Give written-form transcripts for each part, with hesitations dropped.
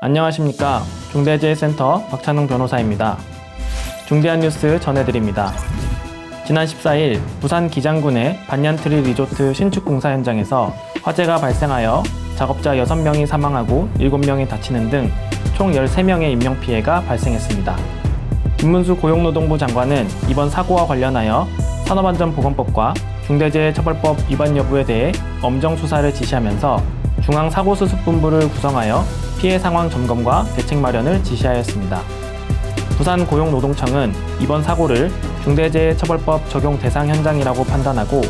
안녕하십니까. 중대재해센터 박찬웅 변호사입니다. 중대한 뉴스 전해드립니다. 지난 14일 부산 기장군의 반얀트리 리조트 신축 공사 현장에서 화재가 발생하여 작업자 6명이 사망하고 7명이 다치는 등 총 13명의 인명피해가 발생했습니다. 김문수 고용노동부 장관은 이번 사고와 관련하여 산업안전보건법과 중대재해처벌법 위반 여부에 대해 엄정 수사를 지시하면서 중앙사고수습본부를 구성하여 피해 상황 점검과 대책 마련을 지시하였습니다. 부산고용노동청은 이번 사고를 중대재해처벌법 적용 대상 현장이라고 판단하고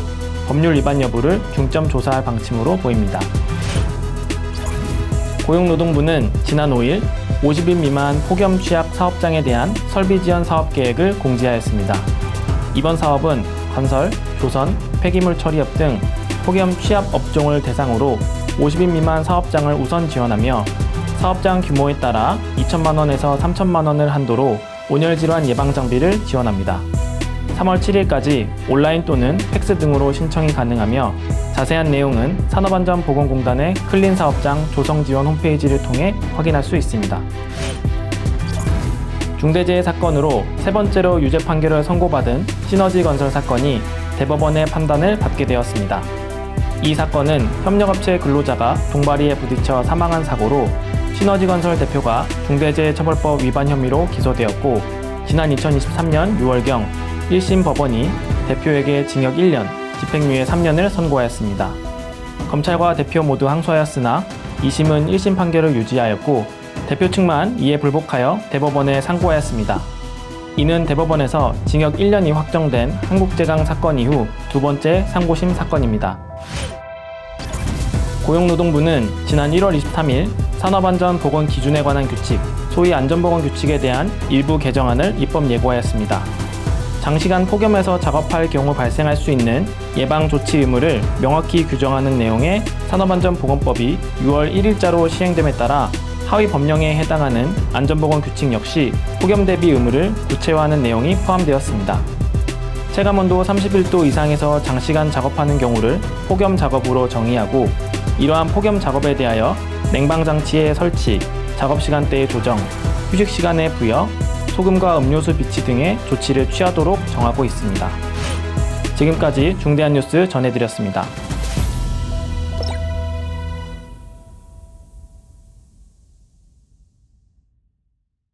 법률 위반 여부를 중점 조사할 방침으로 보입니다. 고용노동부는 지난 5일 50인 미만 폭염 취약 사업장에 대한 설비 지원 사업 계획을 공지하였습니다. 이번 사업은 건설, 조선, 폐기물 처리업 등 폭염 취약 업종을 대상으로 50인 미만 사업장을 우선 지원하며 사업장 규모에 따라 2천만 원에서 3천만 원을 한도로 온열 질환 예방 장비를 지원합니다. 3월 7일까지 온라인 또는 팩스 등으로 신청이 가능하며 자세한 내용은 산업안전보건공단의 클린 사업장 조성 지원 홈페이지를 통해 확인할 수 있습니다. 중대재해 사건으로 세 번째로 유죄 판결을 선고받은 시너지건설 사건이 대법원의 판단을 받게 되었습니다. 이 사건은 협력업체 근로자가 동바리에 부딪혀 사망한 사고로 시너지건설 대표가 중대재해처벌법 위반 혐의로 기소되었고 지난 2023년 6월경 1심 법원이 대표에게 징역 1년, 집행유예 3년을 선고하였습니다. 검찰과 대표 모두 항소하였으나 2심은 1심 판결을 유지하였고 대표 측만 이에 불복하여 대법원에 상고하였습니다. 이는 대법원에서 징역 1년이 확정된 한국제강 사건 이후 두 번째 상고심 사건입니다. 고용노동부는 지난 1월 23일 산업안전보건 기준에 관한 규칙, 소위 안전보건 규칙에 대한 일부 개정안을 입법 예고하였습니다. 장시간 폭염에서 작업할 경우 발생할 수 있는 예방조치 의무를 명확히 규정하는 내용의 산업안전보건법이 6월 1일자로 시행됨에 따라 하위 법령에 해당하는 안전보건 규칙 역시 폭염 대비 의무를 구체화하는 내용이 포함되었습니다. 체감온도 31도 이상에서 장시간 작업하는 경우를 폭염 작업으로 정의하고 이러한 폭염 작업에 대하여 냉방장치의 설치, 작업시간대의 조정, 휴식시간의 부여, 소금과 음료수 비치 등의 조치를 취하도록 정하고 있습니다. 지금까지 중대한 뉴스 전해드렸습니다.